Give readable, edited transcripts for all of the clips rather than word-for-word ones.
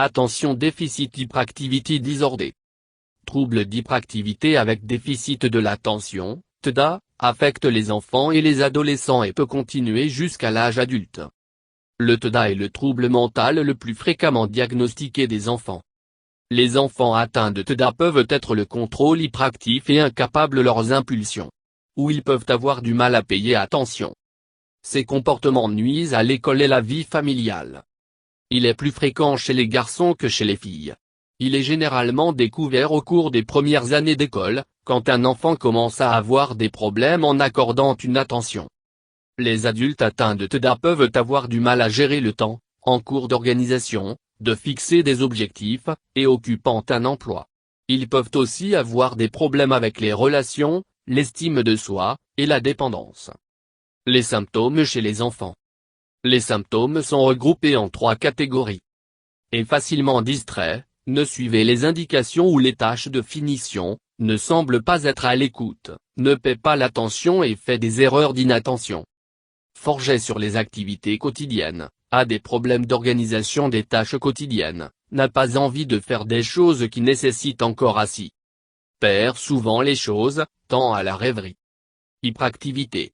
Attention, déficit hyperactivity disorder. Trouble d'hyperactivité avec déficit de l'attention, TDA, affecte les enfants et les adolescents et peut continuer jusqu'à l'âge adulte. Le TDA est le trouble mental le plus fréquemment diagnostiqué des enfants. Les enfants atteints de TDA peuvent être le contrôle hyperactif et incapables de leurs impulsions. Ou ils peuvent avoir du mal à payer attention. Ces comportements nuisent à l'école et la vie familiale. Il est plus fréquent chez les garçons que chez les filles. Il est généralement découvert au cours des premières années d'école, quand un enfant commence à avoir des problèmes en accordant une attention. Les adultes atteints de TDA peuvent avoir du mal à gérer le temps, en cours d'organisation, de fixer des objectifs, et occupant un emploi. Ils peuvent aussi avoir des problèmes avec les relations, l'estime de soi, et la dépendance. Les symptômes chez les enfants. Les symptômes sont regroupés en 3 catégories. Est facilement distrait, ne suivez les indications ou les tâches de finition, ne semble pas être à l'écoute, ne paie pas l'attention et fait des erreurs d'inattention. Forget sur les activités quotidiennes, a des problèmes d'organisation des tâches quotidiennes, n'a pas envie de faire des choses qui nécessitent encore assis. Perd souvent les choses, tend à la rêverie. Hyperactivité.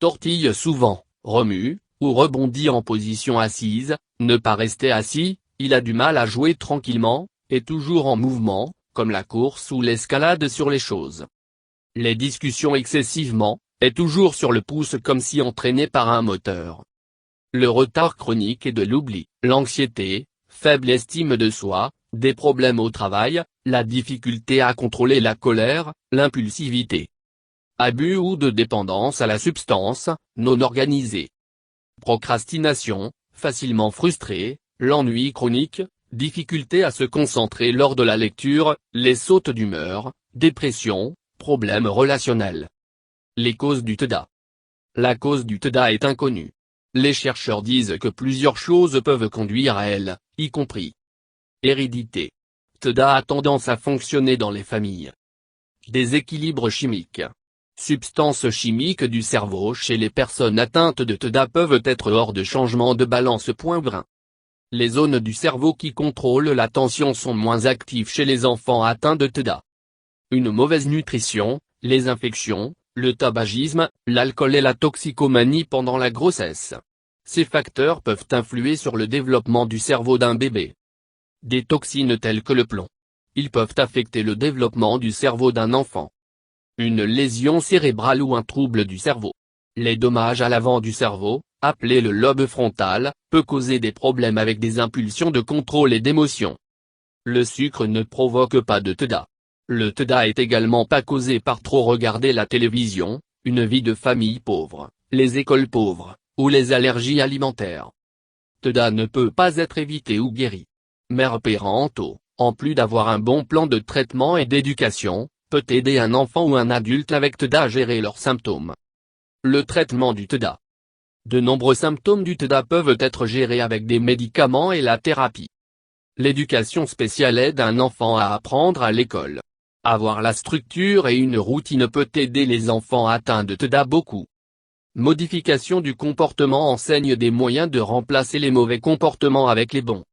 Tortille souvent, remue, ou rebondit en position assise, ne pas rester assis, il a du mal à jouer tranquillement, est toujours en mouvement, comme la course ou l'escalade sur les choses. Les discussions excessivement, est toujours sur le pouce comme si entraîné par un moteur. Le retard chronique et de l'oubli, l'anxiété, faible estime de soi, des problèmes au travail, la difficulté à contrôler la colère, l'impulsivité. Abus ou de dépendance à la substance, non organisé. Procrastination, facilement frustré, l'ennui chronique, difficulté à se concentrer lors de la lecture, les sautes d'humeur, dépression, problèmes relationnels. Les causes du TDA. La cause du TDA est inconnue. Les chercheurs disent que plusieurs choses peuvent conduire à elle, y compris hérédité. TDA a tendance à fonctionner dans les familles. Déséquilibre chimique. Substances chimiques du cerveau chez les personnes atteintes de TDA peuvent être hors de changement de balance. Brun. Les zones du cerveau qui contrôlent l'attention sont moins actives chez les enfants atteints de TDA. Une mauvaise nutrition, les infections, le tabagisme, l'alcool et la toxicomanie pendant la grossesse. Ces facteurs peuvent influer sur le développement du cerveau d'un bébé. Des toxines telles que le plomb. Ils peuvent affecter le développement du cerveau d'un enfant. Une lésion cérébrale ou un trouble du cerveau. Les dommages à l'avant du cerveau, appelé le lobe frontal, peut causer des problèmes avec des impulsions de contrôle et d'émotion. Le sucre ne provoque pas de TDA. Le TDA est également pas causé par trop regarder la télévision, une vie de famille pauvre, les écoles pauvres, ou les allergies alimentaires. TDA ne peut pas être évité ou guéri. Mère parento, en plus d'avoir un bon plan de traitement et d'éducation, peut aider un enfant ou un adulte avec TDA à gérer leurs symptômes. Le traitement du TDA. De nombreux symptômes du TDA peuvent être gérés avec des médicaments et la thérapie. L'éducation spéciale aide un enfant à apprendre à l'école. Avoir la structure et une routine peut aider les enfants atteints de TDA beaucoup. Modification du comportement enseigne des moyens de remplacer les mauvais comportements avec les bons.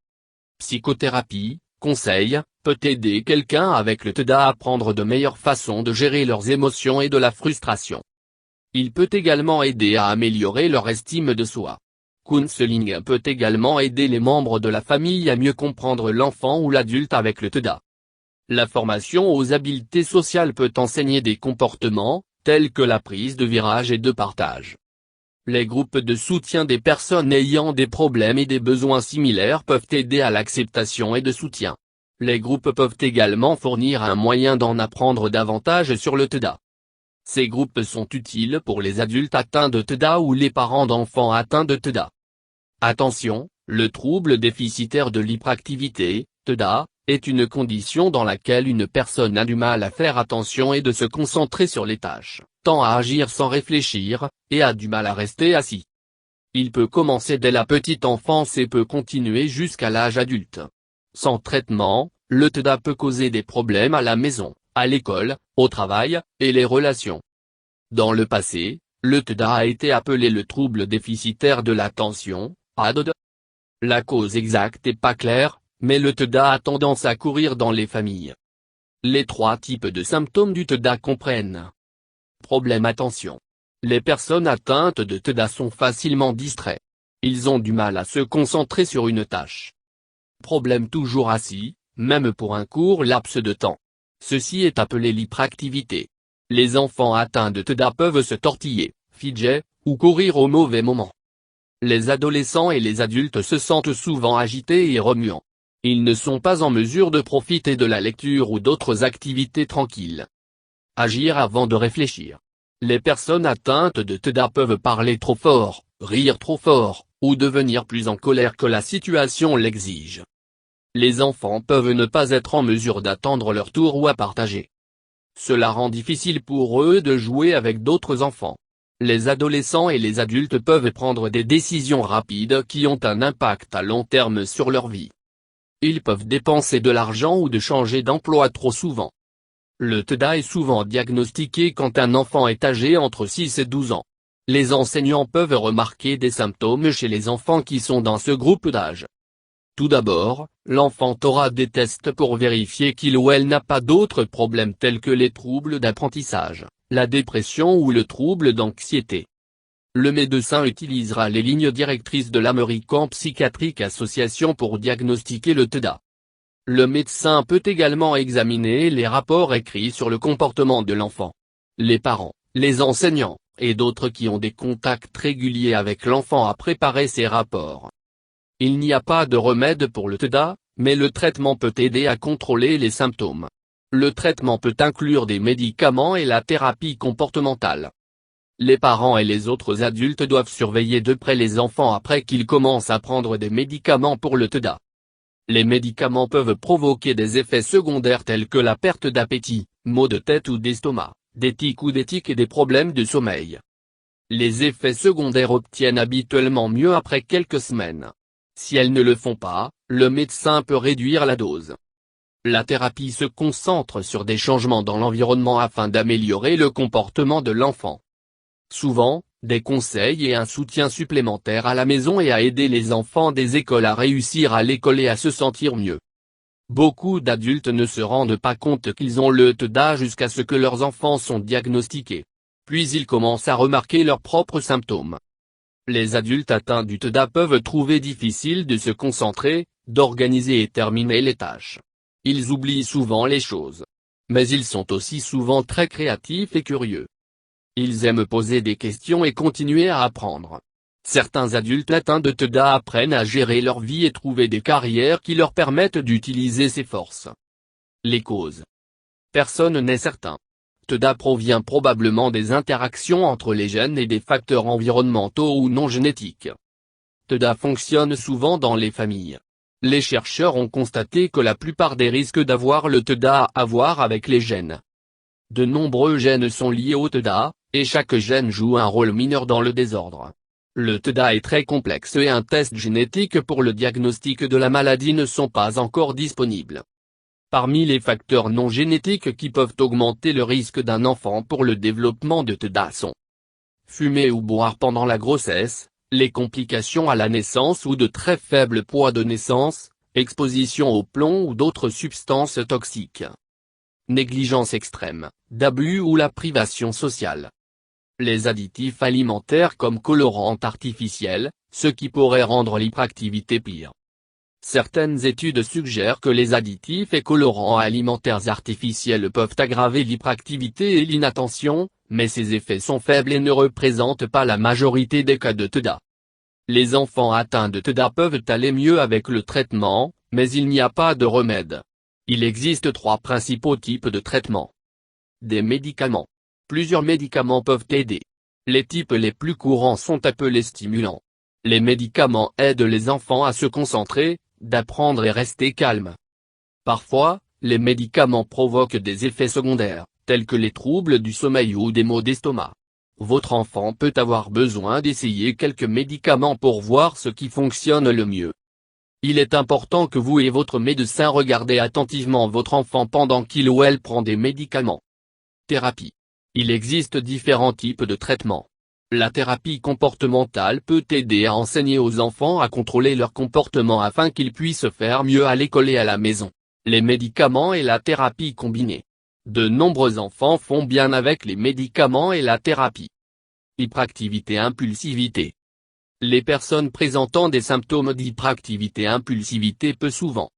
Psychothérapie, conseil, peut aider quelqu'un avec le TDA à apprendre de meilleures façons de gérer leurs émotions et de la frustration. Il peut également aider à améliorer leur estime de soi. Counseling peut également aider les membres de la famille à mieux comprendre l'enfant ou l'adulte avec le TDA. La formation aux habiletés sociales peut enseigner des comportements, tels que la prise de virage et de partage. Les groupes de soutien des personnes ayant des problèmes et des besoins similaires peuvent aider à l'acceptation et de soutien. Les groupes peuvent également fournir un moyen d'en apprendre davantage sur le TDA. Ces groupes sont utiles pour les adultes atteints de TDA ou les parents d'enfants atteints de TDA. Attention, le trouble déficitaire de l'hyperactivité, TDA, est une condition dans laquelle une personne a du mal à faire attention et de se concentrer sur les tâches, tend à agir sans réfléchir, et a du mal à rester assis. Il peut commencer dès la petite enfance et peut continuer jusqu'à l'âge adulte. Sans traitement, le TDA peut causer des problèmes à la maison, à l'école, au travail, et les relations. Dans le passé, le TDA a été appelé le trouble déficitaire de l'attention, ADD. La cause exacte n'est pas claire, mais le TDA a tendance à courir dans les familles. Les 3 types de symptômes du TDA comprennent. Problème attention. Les personnes atteintes de TDA sont facilement distraits. Ils ont du mal à se concentrer sur une tâche. Problème toujours assis, même pour un court laps de temps. Ceci est appelé l'hyperactivité. Les enfants atteints de TDA peuvent se tortiller, fidget, ou courir au mauvais moment. Les adolescents et les adultes se sentent souvent agités et remuants. Ils ne sont pas en mesure de profiter de la lecture ou d'autres activités tranquilles. Agir avant de réfléchir. Les personnes atteintes de TDA peuvent parler trop fort, rire trop fort, ou devenir plus en colère que la situation l'exige. Les enfants peuvent ne pas être en mesure d'attendre leur tour ou à partager. Cela rend difficile pour eux de jouer avec d'autres enfants. Les adolescents et les adultes peuvent prendre des décisions rapides qui ont un impact à long terme sur leur vie. Ils peuvent dépenser de l'argent ou de changer d'emploi trop souvent. Le TDA est souvent diagnostiqué quand un enfant est âgé entre 6 et 12 ans. Les enseignants peuvent remarquer des symptômes chez les enfants qui sont dans ce groupe d'âge. Tout d'abord, l'enfant aura des tests pour vérifier qu'il ou elle n'a pas d'autres problèmes tels que les troubles d'apprentissage, la dépression ou le trouble d'anxiété. Le médecin utilisera les lignes directrices de l'American Psychiatric Association pour diagnostiquer le TDA. Le médecin peut également examiner les rapports écrits sur le comportement de l'enfant. Les parents, les enseignants, et d'autres qui ont des contacts réguliers avec l'enfant à préparer ces rapports. Il n'y a pas de remède pour le TDA, mais le traitement peut aider à contrôler les symptômes. Le traitement peut inclure des médicaments et la thérapie comportementale. Les parents et les autres adultes doivent surveiller de près les enfants après qu'ils commencent à prendre des médicaments pour le TDA. Les médicaments peuvent provoquer des effets secondaires tels que la perte d'appétit, maux de tête ou d'estomac, des tics ou des tics et des problèmes de sommeil. Les effets secondaires obtiennent habituellement mieux après quelques semaines. Si elles ne le font pas, le médecin peut réduire la dose. La thérapie se concentre sur des changements dans l'environnement afin d'améliorer le comportement de l'enfant. Souvent, des conseils et un soutien supplémentaire à la maison et à aider les enfants des écoles à réussir à l'école et à se sentir mieux. Beaucoup d'adultes ne se rendent pas compte qu'ils ont le TDA jusqu'à ce que leurs enfants sont diagnostiqués. Puis ils commencent à remarquer leurs propres symptômes. Les adultes atteints du TDA peuvent trouver difficile de se concentrer, d'organiser et terminer les tâches. Ils oublient souvent les choses. Mais ils sont aussi souvent très créatifs et curieux. Ils aiment poser des questions et continuer à apprendre. Certains adultes atteints de TDA apprennent à gérer leur vie et trouver des carrières qui leur permettent d'utiliser ces forces. Les causes. Personne n'est certain. TDA provient probablement des interactions entre les gènes et des facteurs environnementaux ou non génétiques. TDA fonctionne souvent dans les familles. Les chercheurs ont constaté que la plupart des risques d'avoir le TDA a à voir avec les gènes. De nombreux gènes sont liés au TDA, et chaque gène joue un rôle mineur dans le désordre. Le TDA est très complexe et un test génétique pour le diagnostic de la maladie ne sont pas encore disponibles. Parmi les facteurs non génétiques qui peuvent augmenter le risque d'un enfant pour le développement de TDA sont fumer ou boire pendant la grossesse, les complications à la naissance ou de très faible poids de naissance, exposition au plomb ou d'autres substances toxiques. Négligence extrême, d'abus ou la privation sociale. Les additifs alimentaires comme colorants artificiels, ce qui pourrait rendre l'hyperactivité pire. Certaines études suggèrent que les additifs et colorants alimentaires artificiels peuvent aggraver l'hyperactivité et l'inattention, mais ces effets sont faibles et ne représentent pas la majorité des cas de TDA. Les enfants atteints de TDA peuvent aller mieux avec le traitement, mais il n'y a pas de remède. Il existe 3 principaux types de traitements. Des médicaments. Plusieurs médicaments peuvent aider. Les types les plus courants sont appelés stimulants. Les médicaments aident les enfants à se concentrer, d'apprendre et rester calmes. Parfois, les médicaments provoquent des effets secondaires, tels que les troubles du sommeil ou des maux d'estomac. Votre enfant peut avoir besoin d'essayer quelques médicaments pour voir ce qui fonctionne le mieux. Il est important que vous et votre médecin regardez attentivement votre enfant pendant qu'il ou elle prend des médicaments. Thérapie. Il existe différents types de traitements. La thérapie comportementale peut aider à enseigner aux enfants à contrôler leur comportement afin qu'ils puissent faire mieux à l'école et à la maison. Les médicaments et la thérapie combinée. De nombreux enfants font bien avec les médicaments et la thérapie. Hyperactivité-impulsivité. Les personnes présentant des symptômes d'hyperactivité-impulsivité peuvent souvent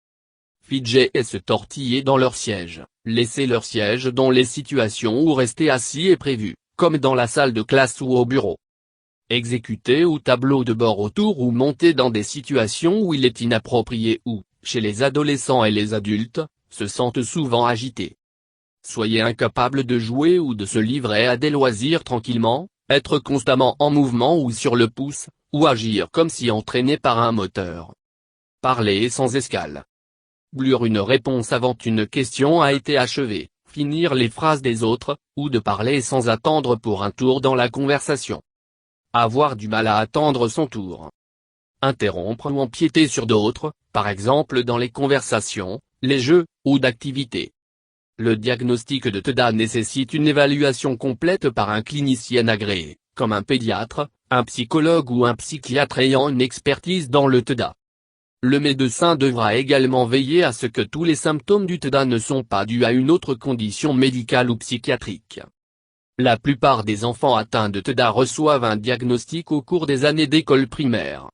fidger et se tortiller dans leur siège, laisser leur siège dans les situations où rester assis est prévu, comme dans la salle de classe ou au bureau. Exécuter ou tableau de bord autour ou monter dans des situations où il est inapproprié ou, chez les adolescents et les adultes, se sentent souvent agités. Soyez incapable de jouer ou de se livrer à des loisirs tranquillement, être constamment en mouvement ou sur le pouce, ou agir comme si entraîné par un moteur. Parler sans escale. Blur une réponse avant une question a été achevée, finir les phrases des autres, ou de parler sans attendre pour un tour dans la conversation. Avoir du mal à attendre son tour. Interrompre ou empiéter sur d'autres, par exemple dans les conversations, les jeux, ou d'activités. Le diagnostic de TDA nécessite une évaluation complète par un clinicien agréé, comme un pédiatre, un psychologue ou un psychiatre ayant une expertise dans le TDA. Le médecin devra également veiller à ce que tous les symptômes du TDA ne sont pas dus à une autre condition médicale ou psychiatrique. La plupart des enfants atteints de TDA reçoivent un diagnostic au cours des années d'école primaire.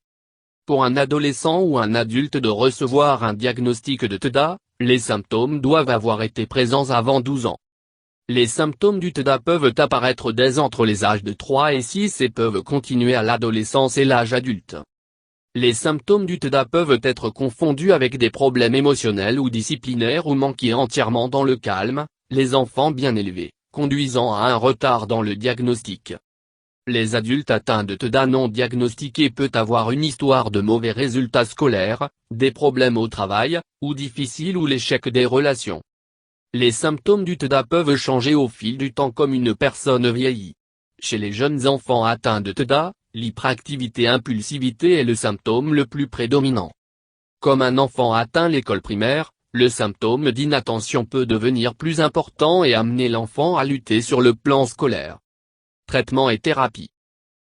Pour un adolescent ou un adulte de recevoir un diagnostic de TDA, les symptômes doivent avoir été présents avant 12 ans. Les symptômes du TDA peuvent apparaître dès entre les âges de 3 et 6 et peuvent continuer à l'adolescence et l'âge adulte. Les symptômes du TDA peuvent être confondus avec des problèmes émotionnels ou disciplinaires ou manquer entièrement dans le calme, les enfants bien élevés, conduisant à un retard dans le diagnostic. Les adultes atteints de TDA non diagnostiqués peuvent avoir une histoire de mauvais résultats scolaires, des problèmes au travail, ou difficiles ou l'échec des relations. Les symptômes du TDA peuvent changer au fil du temps comme une personne vieillit. Chez les jeunes enfants atteints de TDA, l'hyperactivité-impulsivité est le symptôme le plus prédominant. Comme un enfant atteint l'école primaire, le symptôme d'inattention peut devenir plus important et amener l'enfant à lutter sur le plan scolaire. Traitement et thérapie.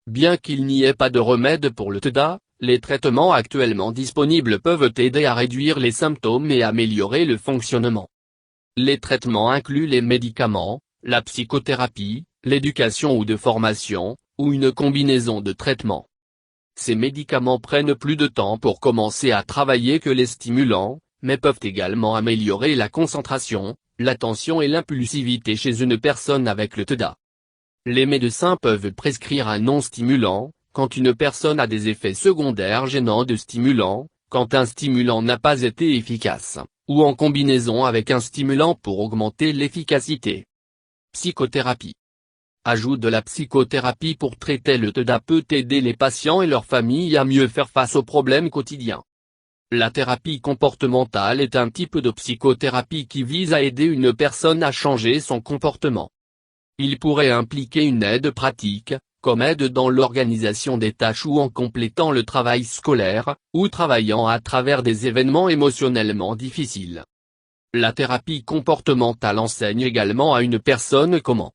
Bien qu'il n'y ait pas de remède pour le TDA, les traitements actuellement disponibles peuvent aider à réduire les symptômes et améliorer le fonctionnement. Les traitements incluent les médicaments, la psychothérapie, l'éducation ou de formation, ou une combinaison de traitements. Ces médicaments prennent plus de temps pour commencer à travailler que les stimulants, mais peuvent également améliorer la concentration, l'attention et l'impulsivité chez une personne avec le TDA. Les médecins peuvent prescrire un non-stimulant, quand une personne a des effets secondaires gênants de stimulants, quand un stimulant n'a pas été efficace, ou en combinaison avec un stimulant pour augmenter l'efficacité. Psychothérapie. Ajout de la psychothérapie pour traiter le TDA peut aider les patients et leurs familles à mieux faire face aux problèmes quotidiens. La thérapie comportementale est un type de psychothérapie qui vise à aider une personne à changer son comportement. Il pourrait impliquer une aide pratique, comme aide dans l'organisation des tâches ou en complétant le travail scolaire, ou travaillant à travers des événements émotionnellement difficiles. La thérapie comportementale enseigne également à une personne comment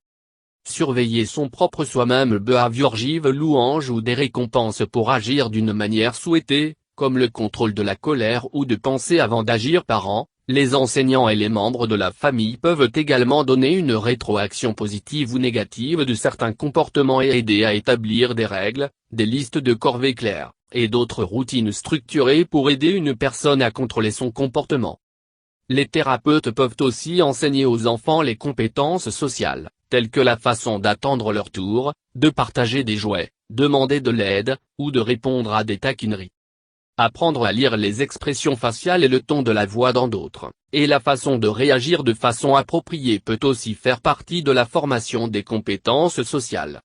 surveiller son propre soi-même behavioral louange ou des récompenses pour agir d'une manière souhaitée, comme le contrôle de la colère ou de penser avant d'agir. Parents, les enseignants et les membres de la famille peuvent également donner une rétroaction positive ou négative de certains comportements et aider à établir des règles, des listes de corvées claires, et d'autres routines structurées pour aider une personne à contrôler son comportement. Les thérapeutes peuvent aussi enseigner aux enfants les compétences sociales, telles que la façon d'attendre leur tour, de partager des jouets, demander de l'aide, ou de répondre à des taquineries. Apprendre à lire les expressions faciales et le ton de la voix dans d'autres, et la façon de réagir de façon appropriée peut aussi faire partie de la formation des compétences sociales.